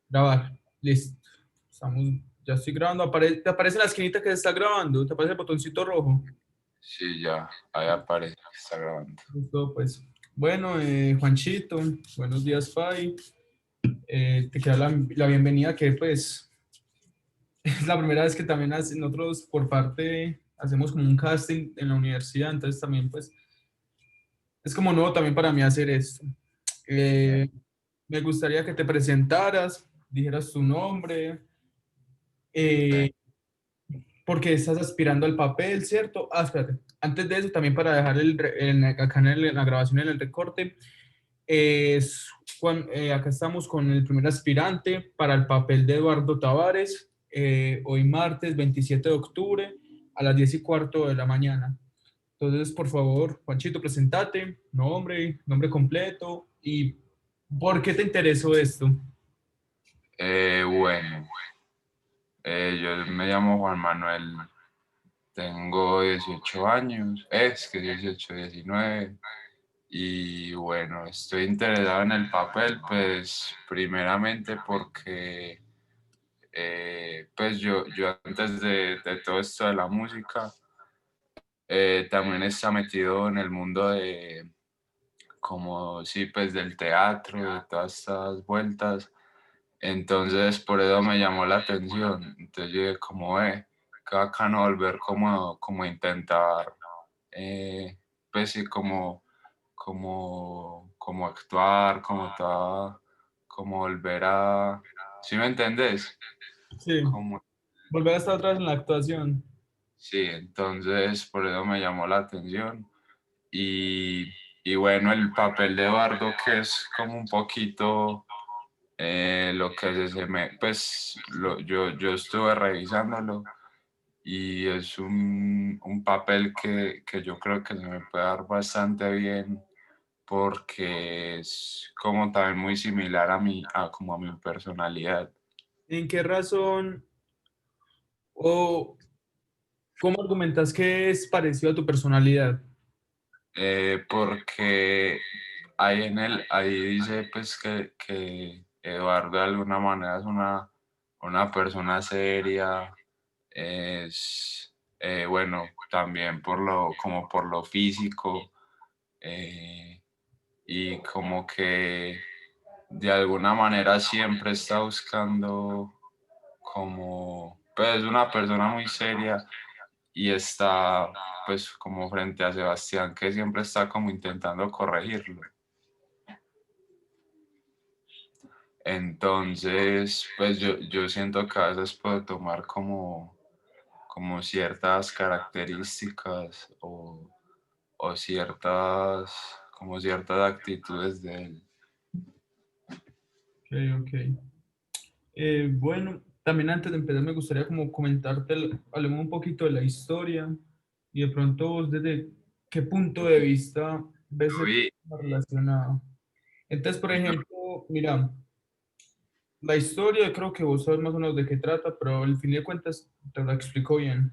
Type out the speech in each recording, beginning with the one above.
Grabar. Listo. Estamos, ya estoy grabando. Te aparece la esquinita que se está grabando. Te aparece el botoncito rojo. Sí, ya, ahí aparece que está grabando. Listo, pues. Bueno, Juanchito, buenos días, Pai. Te queda la bienvenida que pues es la primera vez que también nosotros por parte hacemos como un casting en la universidad, entonces también pues es como nuevo también para mí hacer esto. Eh, Me gustaría que te presentaras, dijeras tu nombre, Ok. eh, porque estás aspirando al papel, ¿cierto? Ah, espérate. Antes de eso, también para dejar acá en la grabación, en el recorte, acá estamos con el primer aspirante para el papel de Eduardo Tavares, hoy martes 27 de octubre a las 10:15 de la mañana. Entonces, por favor, Juanchito, presentate, nombre completo y por qué te interesó esto. Bueno, yo me llamo Juan Manuel, tengo 18 años, es que 18, 19, y bueno, estoy interesado en el papel, pues primeramente porque pues yo antes de todo esto de la música, también está metido en el mundo de, como sí, pues del teatro, de todas estas vueltas. Entonces, por eso me llamó la atención. Entonces, yo dije, como ve, qué bacano volver como a intentar, pues sí, como actuar, como volver a, ¿sí me entendés? Sí, Como, volver a estar atrás en la actuación. sí, entonces por eso me llamó la atención. Y, y bueno, el papel de Eduardo, que es como un poquito lo que pues yo estuve revisándolo y es un papel que yo creo que se me puede dar bastante bien porque es como también muy similar como a mi personalidad. ¿En qué razón o cómo argumentas que es parecido a tu personalidad? Porque ahí dice pues que Eduardo de alguna manera es una persona seria, es bueno, también como por lo físico, eh, y como que de alguna manera siempre está buscando como, pues una persona muy seria y está pues como frente a Sebastián que siempre está como intentando corregirlo. Entonces, pues yo siento que a veces puedo tomar como ciertas características o como ciertas actitudes de él. Ok, ok. Bueno, también antes de empezar me gustaría como comentarte, hablemos un poquito de la historia y de pronto vos desde qué punto de vista ves el Uy, tema relacionado. Entonces, por ejemplo, mira, la historia creo que vos sabes más o menos de qué trata, pero al fin de cuentas te la explico bien.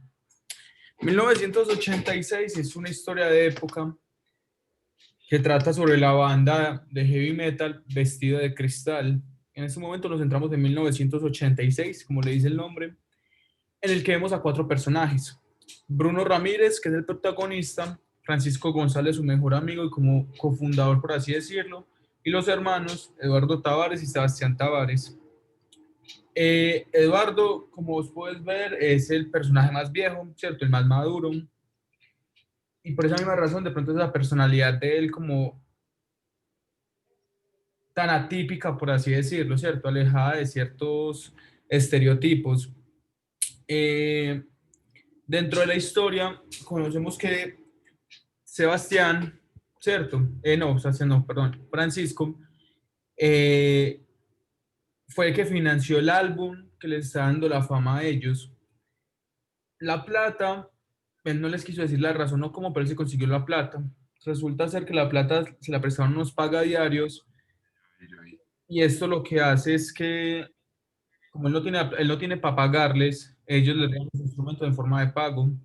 1986 es una historia de época que trata sobre la banda de heavy metal vestida de cristal. En este momento nos centramos en 1986, como le dice el nombre, en el que vemos a cuatro personajes. Bruno Ramírez, que es el protagonista, Francisco González, su mejor amigo y como cofundador, por así decirlo, y los hermanos Eduardo Tavares y Sebastián Tavares. Eduardo, como vos puedes ver, es el personaje más viejo, ¿cierto? El más maduro. Y por esa misma razón, de pronto, esa personalidad de él como tan atípica, por así decirlo, ¿cierto? Alejada de ciertos estereotipos. Eh, Dentro de la historia, conocemos que Sebastián, ¿cierto? No, Sebastián no, perdón, Francisco, eh, fue el que financió el álbum que les está dando la fama a ellos. La plata, él no les quiso decir la razón o cómo, pero él se consiguió la plata. Resulta ser que la plata se la prestaron unos pagadiarios y esto lo que hace es que, como él no tiene para pagarles, ellos les dan los instrumentos en forma de pago. mm,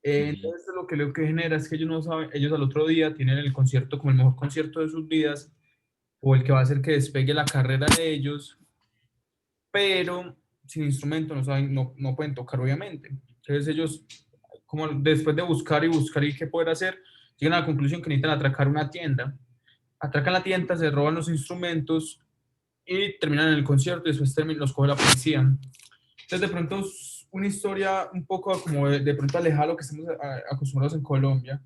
Entonces lo que genera es que ellos no saben, ellos al otro día tienen el concierto como el mejor concierto de sus vidas o el que va a hacer que despegue la carrera de ellos, pero sin instrumento no saben, no pueden tocar obviamente. Entonces ellos, como después de buscar y buscar y qué poder hacer, llegan a la conclusión que necesitan atracar una tienda. Atracan la tienda, se roban los instrumentos y terminan en el concierto y después los coge la policía. Entonces de pronto es una historia un poco como de pronto alejada de lo que estamos acostumbrados en Colombia,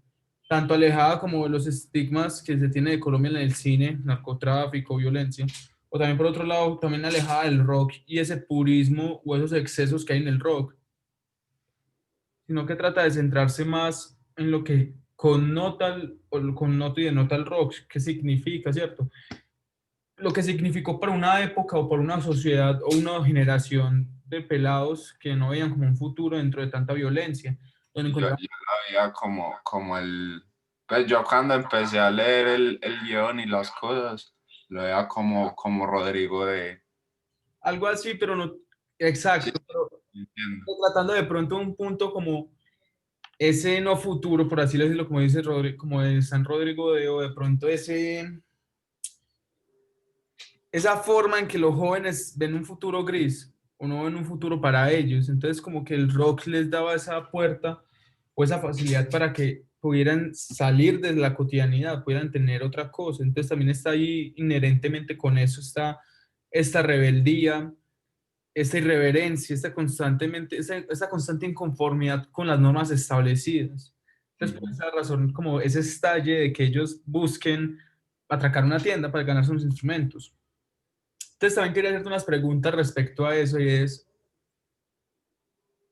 tanto alejada como de los estigmas que se tiene de Colombia en el cine, narcotráfico, violencia, o también por otro lado, también alejada del rock y ese purismo o esos excesos que hay en el rock, sino que trata de centrarse más en lo que connota y denota el rock, qué significa, ¿cierto? Lo que significó para una época o para una sociedad o una generación de pelados que no veían como un futuro dentro de tanta violencia, donde encontraban. Yo la veía como pues yo cuando empecé a leer el guión y las cosas, lo veía como Rodrigo de... Algo así, pero no Sí, exacto, pero entiendo. tratando de pronto un punto como ese no futuro, por así decirlo, como dice Rodrigo, como de San Rodrigo o de pronto esa forma en que los jóvenes ven un futuro gris o no ven un futuro para ellos. Entonces, como que el rock les daba esa puerta o esa facilidad para que pudieran salir de la cotidianidad, pudieran tener otra cosa. Entonces, también está ahí inherentemente con eso, está esta rebeldía, esta irreverencia, esta constante inconformidad con las normas establecidas. Entonces, por Ujú. esa razón, como ese estalle de que ellos busquen atracar una tienda para ganarse unos instrumentos. Entonces también quería hacerte unas preguntas respecto a eso y es,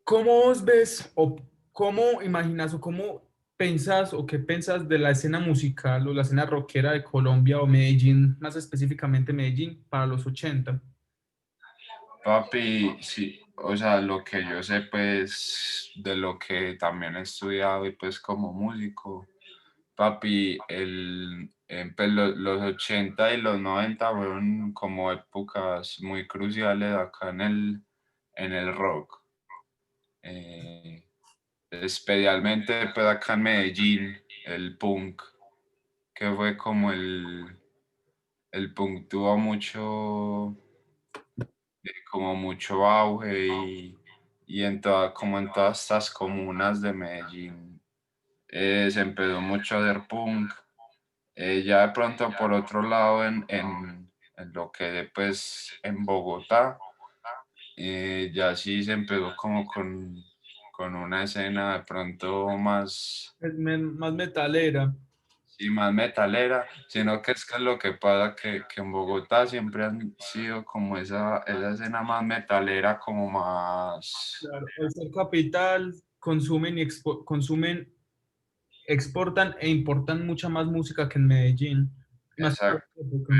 ¿cómo vos ves o cómo imaginas o cómo pensás o qué pensás de la escena musical o la escena rockera de Colombia o Medellín, más específicamente Medellín, para los 80? Papi, sí, o sea, lo que yo sé, pues, de lo que también he estudiado y pues como músico, papi, pues, los 80 y los 90 fueron como épocas muy cruciales acá en el rock. Eh, Especialmente pues acá en Medellín, el punk, que fue como el punk tuvo como mucho auge y como en todas estas comunas de Medellín se empezó mucho a hacer punk. Ya de pronto por otro lado en lo que pues en Bogotá, ya sí se empezó como con una escena de pronto más, Más metalera. sí, más metalera, sino que es que lo que pasa que en Bogotá siempre han sido como esa escena más metalera, como más... Claro, al ser capital, consumen, exportan e importan mucha más música que en Medellín. Más para Exacto. la época.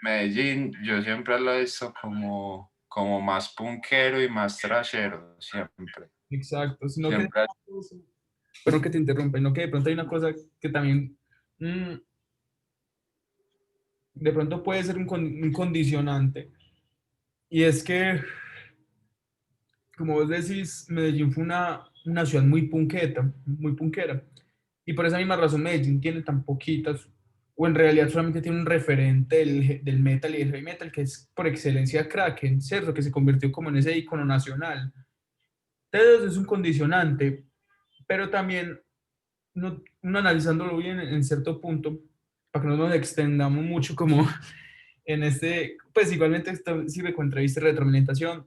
Medellín, yo siempre lo he visto como más punkero y más trashero, siempre. Exacto, sino que, Siempre, perdón que te interrumpa, sino que de pronto hay una cosa que también de pronto puede ser un condicionante. Y es que, como vos decís, Medellín fue una ciudad muy punketa, muy punkera. Y por esa misma razón Medellín tiene tan poquitas, o en realidad solamente tiene un referente del metal y del heavy metal, que es por excelencia Kraken, ¿cierto? Que se convirtió como en ese icono nacional. Entonces es un condicionante, pero también uno analizándolo bien en cierto punto, para que no nos extendamos mucho como en pues igualmente esto sirve como entrevista y retroalimentación.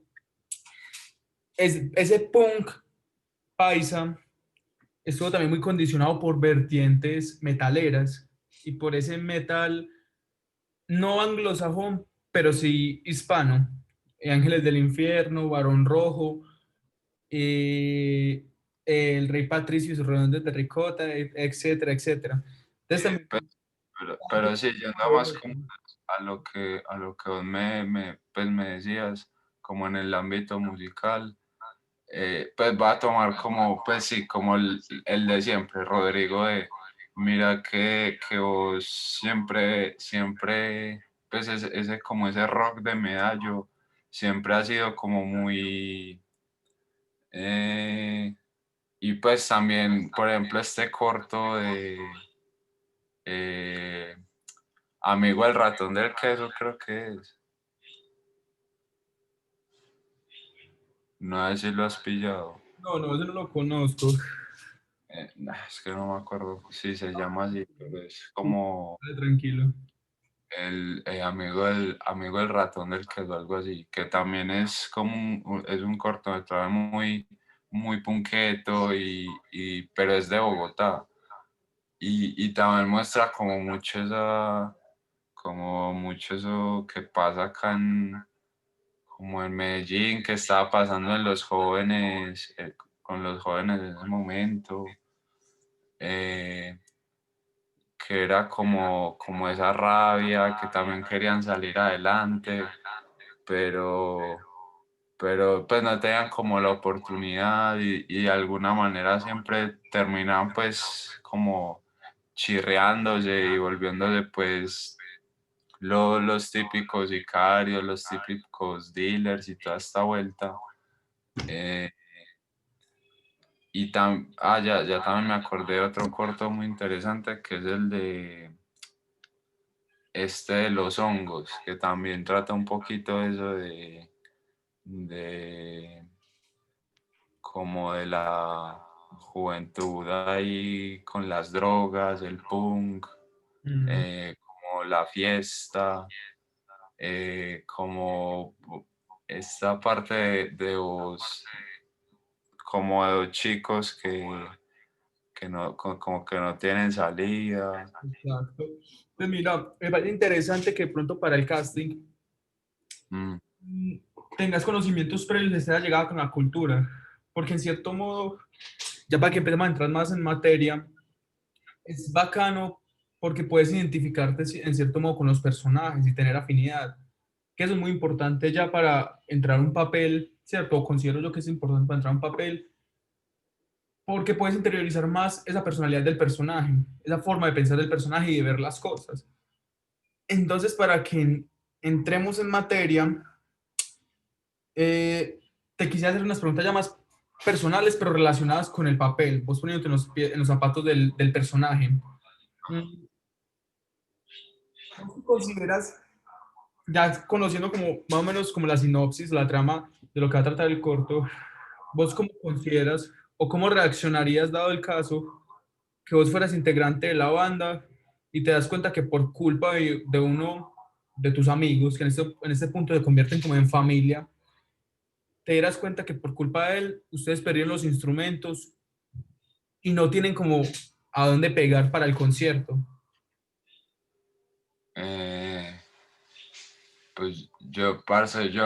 Ese punk paisa estuvo también muy condicionado por vertientes metaleras y por ese metal no anglosajón, pero sí hispano. Ángeles del Infierno, Barón Rojo, eh, el Rey Patricio y sus redondos de Terracota, etcétera, etcétera. Entonces también pues, pero sí, yendo más como a lo que vos pues me decías, como en el ámbito musical, pues va a tomar como, pues sí, como el de siempre, Rodrigo de, mira que vos siempre, pues como ese rock de medallo, siempre ha sido como muy, eh, y pues también, por ejemplo, este corto de, eh, Amigo el ratón del queso, creo que es. No sé si lo has pillado. No, no, ese no lo conozco. Es que no me acuerdo si se llama así, pero es como Dale, tranquilo. el amigo del ratón del queso, algo así, que también es como es un cortometraje muy punqueto pero es de Bogotá. Y también muestra como mucho eso que pasa acá como en Medellín, que estaba pasando en los jóvenes, con los jóvenes en ese momento, eh, que era como esa rabia, que también querían salir adelante, pero, pero pues no tenían como la oportunidad y de alguna manera siempre terminaban pues como chirreándose y volviéndose pues los típicos sicarios, los típicos dealers y toda esta vuelta. Eh, ya también me acordé de otro corto muy interesante que es el de de los hongos, que también trata un poquito eso de como de la juventud ahí con las drogas, el punk, Mm, como la fiesta, como esta parte de vos, como de los chicos que no, como que no tienen salida. exacto. Pues mira, me parece interesante que pronto para el casting Mm, mm, tengas conocimientos previos de esta llegada con la cultura, porque en cierto modo, ya para que empecemos a entrar más en materia, es bacano porque puedes identificarte en cierto modo con los personajes y tener afinidad, que eso es muy importante ya para entrar a un papel, ¿cierto? O considero yo que es importante para entrar a un papel, porque puedes interiorizar más esa personalidad del personaje, esa forma de pensar del personaje y de ver las cosas. Entonces, para que entremos en materia, eh, te quisiera hacer unas preguntas ya más personales, pero relacionadas con el papel, vos poniéndote en los zapatos del personaje. Mm, ¿Vos qué consideras, ya conociendo como más o menos como la sinopsis, la trama de lo que va a tratar el corto, vos cómo consideras o cómo reaccionarías dado el caso que vos fueras integrante de la banda y te das cuenta que por culpa de uno de tus amigos, que en este punto se convierten como en familia, te dieras cuenta que por culpa de él ustedes perdieron los instrumentos y no tienen como a dónde pegar para el concierto? eh, pues yo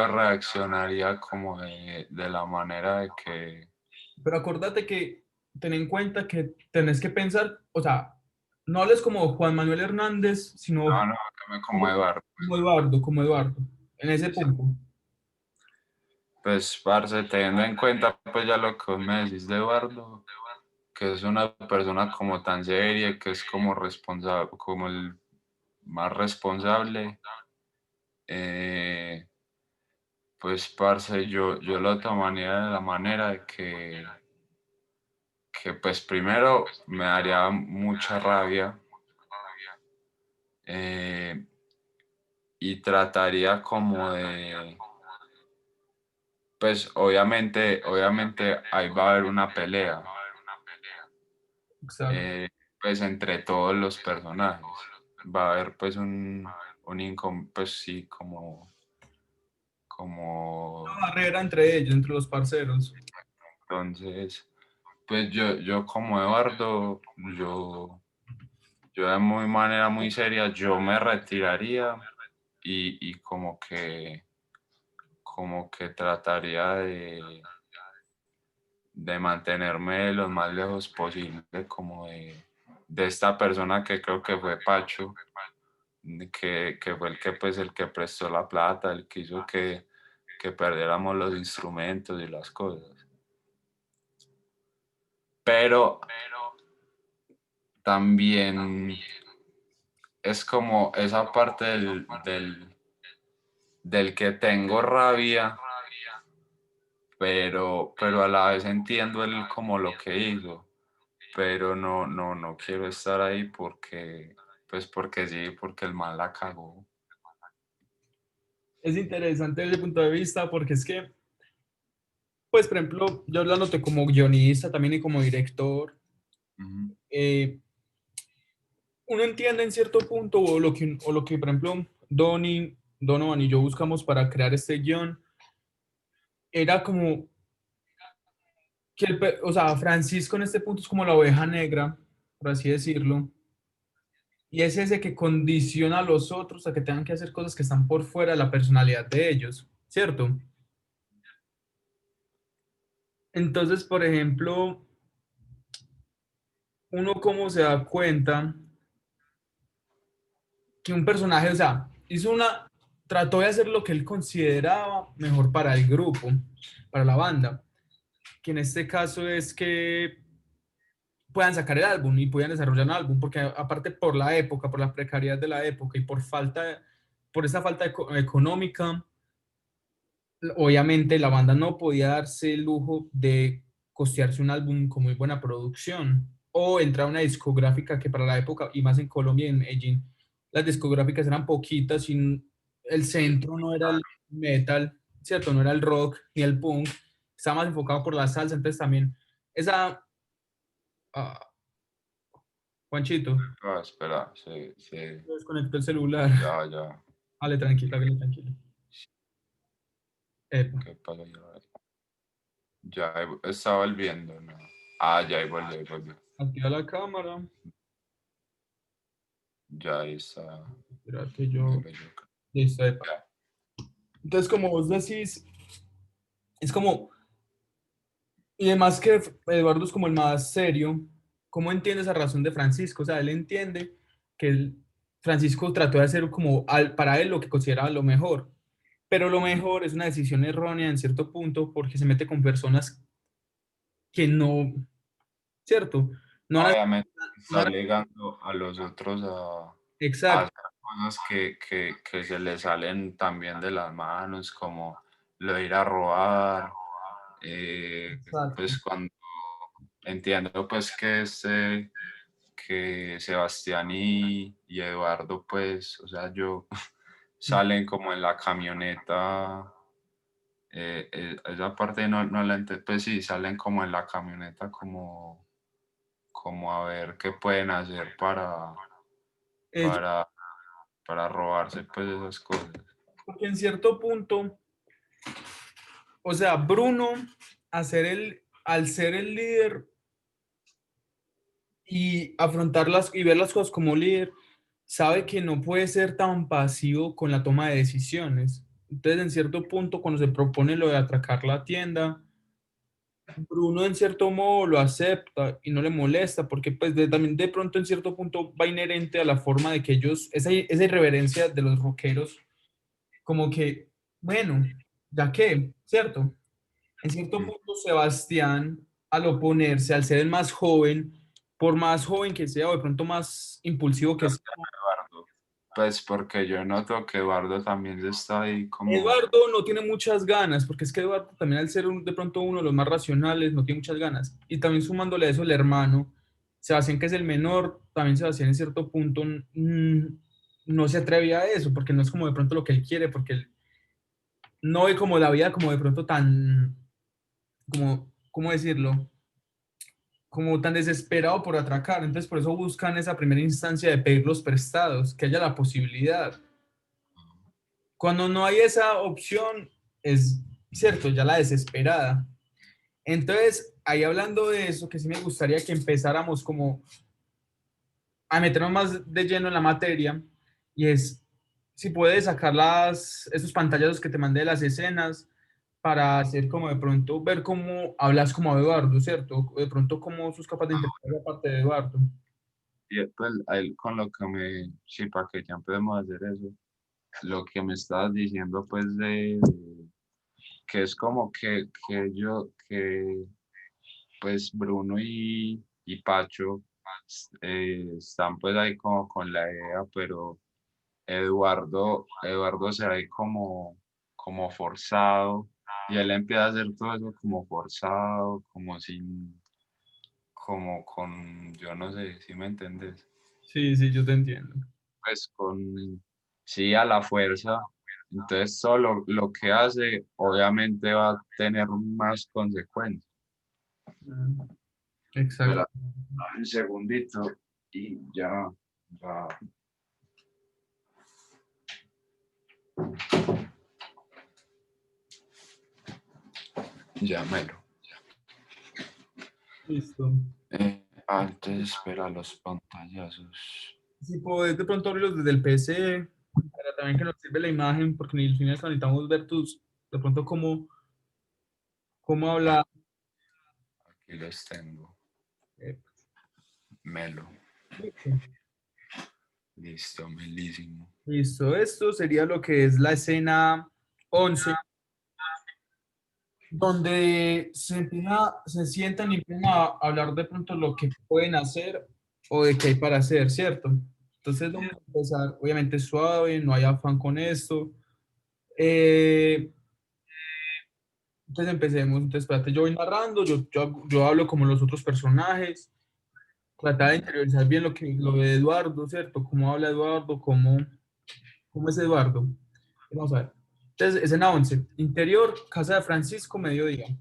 reaccionaría como de la manera de que, Pero acordate que ten en cuenta que tenés que pensar, o sea, no hables como Juan Manuel Hernández, no, sino no, que me como como, Eduardo. Como Eduardo, en ese Sí, sí. punto. Pues, parce, teniendo en cuenta pues ya lo que vos me decís de Eduardo, que es una persona como tan seria, que es como responsable, como el más responsable, eh, pues, parce, yo lo tomaría de la manera de que pues primero me daría mucha rabia, eh, y trataría como pues obviamente ahí va a haber una pelea, Exacto. eh, pues entre todos los personajes. Va a haber pues pues sí, como, Una barrera entre ellos, entre los parceros. entonces, pues yo como Eduardo, yo de muy manera muy seria, yo me retiraría y como que trataría de mantenerme lo más lejos posible como de esta persona que creo que fue Pacho, que fue el que pues el que prestó la plata, el que hizo que perdiéramos los instrumentos y las cosas. Pero también es como esa parte del que tengo rabia, pero a la vez entiendo él como lo que hizo, pero no quiero estar ahí porque Pues porque sí, porque el man la cagó. Es interesante desde ese punto de vista porque es que, pues, por ejemplo, yo lo noté como guionista también y como director. Ujú. eh, Uno entiende en cierto punto o lo que por ejemplo, Donovan y yo buscamos para crear este guión, era como que, o sea, Francisco en este punto es como la oveja negra, por así decirlo, y es ese que condiciona a los otros a que tengan que hacer cosas que están por fuera de la personalidad de ellos, ¿cierto? Entonces, por ejemplo, uno cómo se da cuenta que un personaje, o sea, trató de hacer lo que él consideraba mejor para el grupo, para la banda, que en este caso es que puedan sacar el álbum y puedan desarrollar un álbum, porque aparte por la época, por la precariedad de la época y por esa falta económica, obviamente la banda no podía darse el lujo de costearse un álbum con muy buena producción o entrar a una discográfica que para la época, y más en Colombia y en Medellín, las discográficas eran poquitas y el centro no era el metal, ¿cierto? No era el rock ni el punk, estaba más enfocado por la salsa, entonces también esa... ah, Juanchito, Ah, espera, sí, sí, desconectó el celular. ya, ya. Dale, tranquilo, dale, tranquilo. Epa, ¿Qué pasó? Ya estaba volviendo, ¿no? Ah, ya ahí volvió, ahí volvió. activa la cámara. Ya ahí está. Espérate, yo... Mira, yo Listo, epa. ya. Entonces, como vos decís, es como... Y además que Eduardo es como el más serio, ¿cómo entiende esa razón de Francisco? O sea, él entiende que Francisco trató de hacer como para él lo que consideraba lo mejor, pero lo Ujú. mejor es una decisión errónea en cierto punto porque se mete con personas que no, ¿cierto? No han, Obviamente no está han- ligando a los otros a exacto, hacer cosas que se le salen también de las manos, como lo de ir a robar. exacto. Pues cuando entiendo pues que Sebastián y Eduardo, pues, o sea, yo salen como en la camioneta. Esa parte no la entiendo, pues sí, salen como en la camioneta como a ver qué pueden hacer Eh, para, para robarse pues esas cosas. Porque en cierto punto, o sea, Bruno, al ser el líder y afrontarlas y ver las cosas como líder, sabe que no puede ser tan pasivo con la toma de decisiones. Entonces, en cierto punto, cuando se propone lo de atracar la tienda, Bruno en cierto modo lo acepta y no le molesta, porque pues también de pronto en cierto punto va inherente a la forma de que ellos, esa irreverencia de los rockeros, como que, bueno, ya que, ¿cierto? En cierto Mm. punto, Sebastián, al oponerse, al ser el más joven, por más joven que sea o de pronto más impulsivo que sea, Eduardo. Pues porque yo noto que Eduardo también está ahí como, Eduardo no tiene muchas ganas, porque es que Eduardo también al ser de pronto uno de los más racionales, no tiene muchas ganas. Y también sumándole a eso el hermano, Sebastián que es el menor, también Sebastián en cierto punto no se atreve a eso, porque no es como de pronto lo que él quiere, porque él no ve como la vida como de pronto tan, como, ¿cómo decirlo? Como tan desesperado por atracar. Entonces, por eso buscan esa primera instancia de pedir los prestados, que haya la posibilidad. Cuando no hay esa opción, es cierto, ya la desesperada. Entonces, ahí hablando de eso, que sí me gustaría que empezáramos como a meternos más de lleno en la materia, y es si puedes sacar esos pantallazos que te mandé de las escenas para hacer como de pronto, ver cómo hablas como Eduardo, ¿cierto? De pronto cómo sos capaz de interpretar la parte de Eduardo. y pues a él con lo que sí, para que ya empecemos a hacer eso, lo que me estabas diciendo pues que es como que pues Bruno y Pacho están pues ahí como con la idea, pero Eduardo se ve ahí como forzado y él empieza a hacer todo eso como forzado, como sin, como con, yo no sé si me entendés. Sí, sí, yo te entiendo. Pues con, sí, a la fuerza. Entonces, solo lo que hace, obviamente va a tener más consecuencias. Mm, exacto. Espera un segundito y ya va. Llámelo. Listo. Antes, espera los pantallazos. Si podés de pronto abrirlos desde el PC, para también que nos sirve la imagen, porque ni al final necesitamos ver tus, de pronto cómo habla. Aquí los tengo. eh, Melo. listo. Listo, melísimo. Listo, esto sería lo que es la escena 11 donde se sientan y empiezan a hablar de pronto lo que pueden hacer o de qué hay para hacer, ¿cierto? Entonces vamos a empezar, obviamente suave, no hay afán con esto. Eh, entonces empecemos, entonces espérate, yo voy narrando, yo hablo como los otros personajes, tratar de interiorizar bien lo de Eduardo, ¿cierto? Cómo habla Eduardo, cómo es Eduardo. Vamos a ver. Entonces, escena 11 interior, casa de Francisco, mediodía.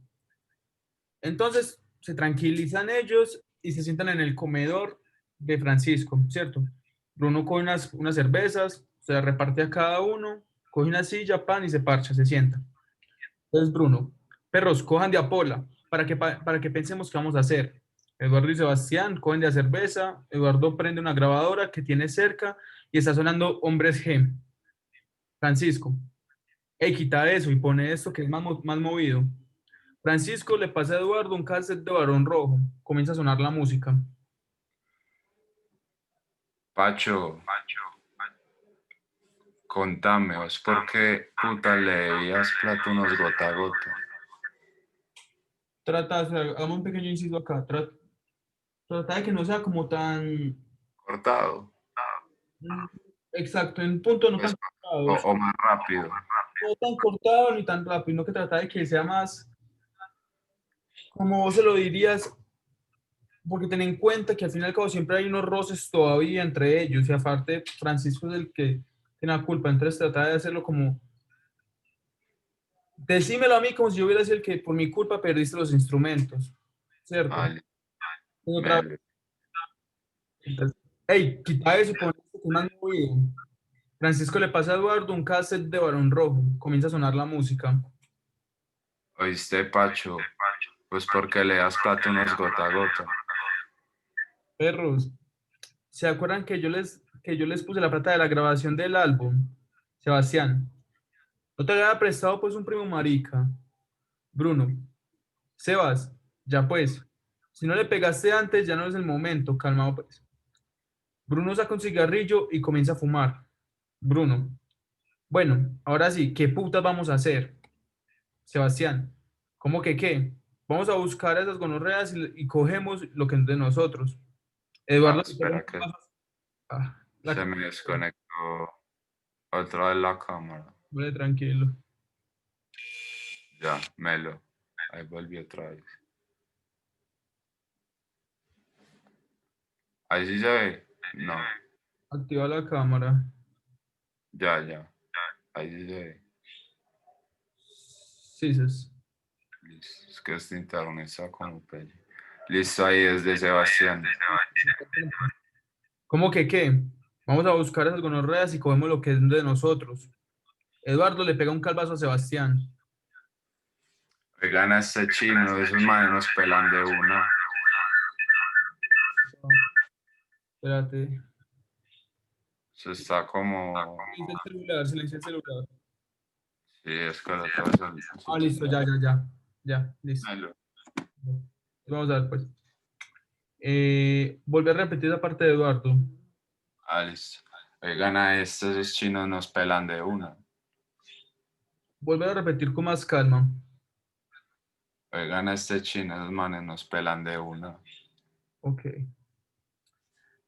Entonces se tranquilizan ellos y se sientan en el comedor de Francisco, ¿cierto? Bruno coge unas cervezas, se las reparte a cada uno, coge una silla, pan y se parcha, se sienta. Entonces Bruno, perros, cojan de apola para que pensemos qué vamos a hacer. Eduardo y Sebastián cogen de a cerveza, Eduardo prende una grabadora que tiene cerca y está sonando Hombres G. Francisco, hey, quita eso y pone esto que es más movido. Francisco le pasa a Eduardo un cassette de Barón Rojo. Comienza a sonar la música. Pacho, contame, ¿vos por qué puta le debías plata unos gota a gota? Hagamos un pequeño inciso acá. Trata de que no sea como tan. Cortado, mm, Exacto, en punto no pues, tan cortado. o más rápido. No tan cortado ni tan rápido, no que trata de que sea más, como vos se lo dirías, porque ten en cuenta que al fin y al cabo siempre hay unos roces todavía entre ellos, y aparte Francisco es el que tiene la culpa, entonces trata de hacerlo como, decímelo a mí como si yo hubiera sido el que por mi culpa perdiste los instrumentos, ¿cierto? Vale, Otra melo. vez, hey, quita eso, pon esto que es más movido. Francisco le pasa a Eduardo un cassette de Barón Rojo, comienza a sonar la música. ¿Oíste, Pacho? Pues porque le das plata unos gota a gota. Perros, ¿se acuerdan que yo les puse la plata de la grabación del álbum? Sebastián, no te había prestado pues un primo marica. Bruno, Sebas, ya pues, si no le pegaste antes, ya no es el momento, calmado pues. Bruno saca un cigarrillo y comienza a fumar. Bruno, bueno, ahora sí, ¿qué putas vamos a hacer? Sebastián, ¿cómo que qué? Vamos a buscar a esas gonorreas y cogemos lo que es de nosotros. Ah, Eduardo, espera que se la, me desconectó otra vez la cámara. vale, tranquilo. Ya, melo. Ahí volví otra vez. Ahí sí se ve. No, Activa la cámara. ya, ya. Ahí sí se ve. Sí, sí. Listo. Es que este internet está como pelle. Listo, ahí desde Sebastián. ¿Cómo que qué? Vamos a buscar esas gonorreas y cogemos lo que es de nosotros. Eduardo le pega un calvazo a Sebastián. Oigan a este chino, esos manes nos pelan de una. Espérate. Eso está como. Silencia el celular, silencia el celular. Sí, es que la cosa es Ah, listo, ya, ya, ya. Ya, listo. Melo. Vamos a ver, pues. Volver a repetir la parte de Eduardo. Ah, listo. Oigan a estos, esos chinos nos pelan de una. Volver a repetir con más calma. Oigan a este chino, esos manes nos pelan de una. Ok.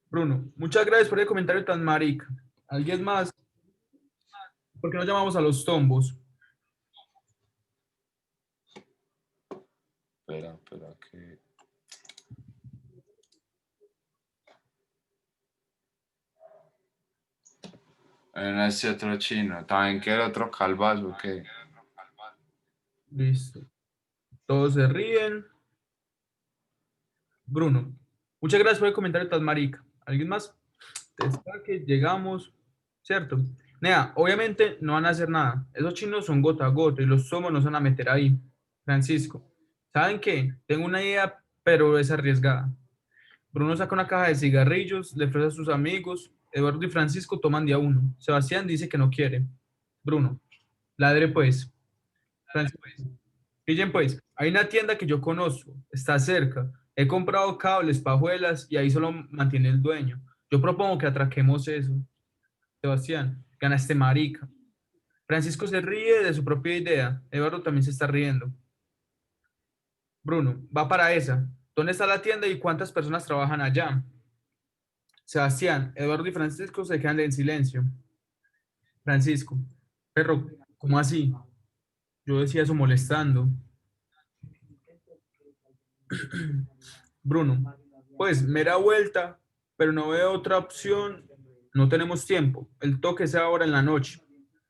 Bruno, muchas gracias por el comentario tan marica. ¿Alguien más? ¿Por qué no llamamos a los tombos? Espera, que. En este otro chino. También quiero otro calvazo, ¿qué? Listo. Todos se ríen. Bruno, muchas gracias por el comentario tan marica. ¿Alguien más? Destaque, llegamos, ¿cierto? Nea, obviamente no van a hacer nada. Esos chinos son gota a gota y los somos no se van a meter ahí. Francisco, ¿saben qué? Tengo una idea, pero es arriesgada. Bruno saca una caja de cigarrillos, le ofrece a sus amigos. Eduardo y Francisco toman día uno. Sebastián dice que no quiere. Bruno, ladre pues. Francisco, pillen pues, hay una tienda que yo conozco, está cerca. He comprado cables, pajuelas y ahí solo mantiene el dueño. Yo propongo que atraquemos eso. Sebastián, gana este marica. Francisco se ríe de su propia idea. Eduardo también se está riendo. Bruno, va para esa. ¿Dónde está la tienda y cuántas personas trabajan allá? Sebastián, Eduardo y Francisco se quedan en silencio. Francisco, perro, ¿cómo así? Yo decía eso molestando. Bruno, pues mera vuelta, pero no veo otra opción. No tenemos tiempo. El toque sea ahora en la noche.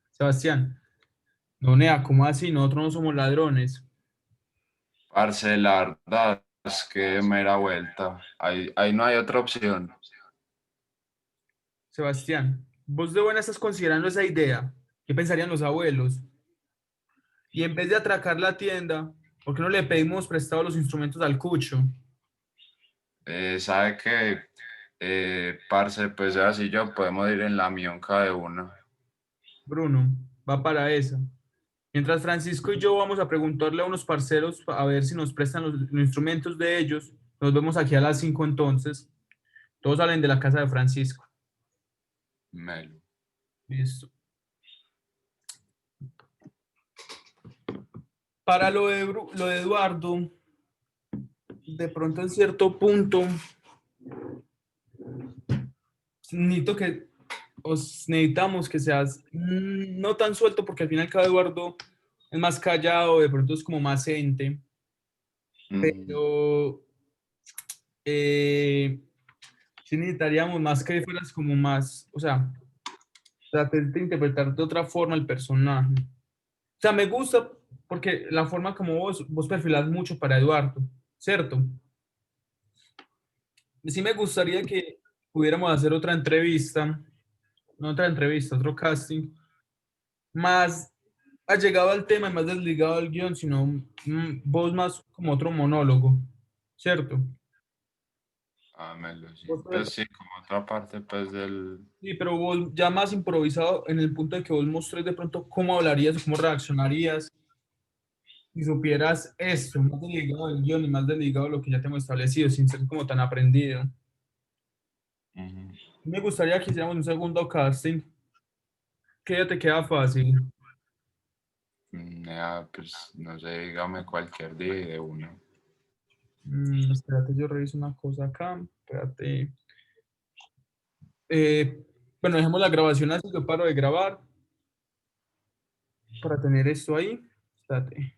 Sebastián, no, Nea, ¿cómo así? Nosotros no somos ladrones. Parce, la verdad es que mera vuelta. Ahí no hay otra opción. Sebastián, vos de buena estás considerando esa idea. ¿Qué pensarían los abuelos? Y en vez de atracar la tienda, ¿por qué no le pedimos prestado los instrumentos al cucho? ¿Sabe qué? Parce, pues así yo podemos ir en la mionca de una. Bruno, va para esa. Mientras Francisco y yo vamos a preguntarle a unos parceros a ver si nos prestan los instrumentos de ellos, nos vemos aquí a las 5 entonces. Todos salen de la casa de Francisco. Melo. Listo. Para lo de Eduardo, de pronto en cierto punto, necesito que, os necesitamos que seas no tan suelto, porque al final cada Eduardo es más callado, de pronto es como más ente, Mm, pero sí necesitaríamos más que fueras como más, o sea, tratar de interpretar de otra forma el personaje. O sea, me gusta porque la forma como vos perfilás mucho para Eduardo, ¿cierto? Sí me gustaría que pudiéramos hacer otra entrevista, no otra entrevista, otro casting, más allegado al tema y más desligado al guión, sino vos más como otro monólogo, ¿cierto? Melo, sí. Vos Pues sí, como otra parte, pues del... Sí, pero vos ya más improvisado en el punto de que vos mostres de pronto cómo hablarías, cómo reaccionarías, si supieras esto, más desligado del guión y más desligado de lo que ya tengo establecido, sin ser como tan aprendido. Ujú. Me gustaría que hiciéramos un segundo casting, que ya te queda fácil. Pues no sé, dígame cualquier día y de una. Espérate, yo reviso una cosa acá. Espérate. Eh, bueno, dejemos la grabación así, yo paro de grabar para tener esto ahí. Espérate.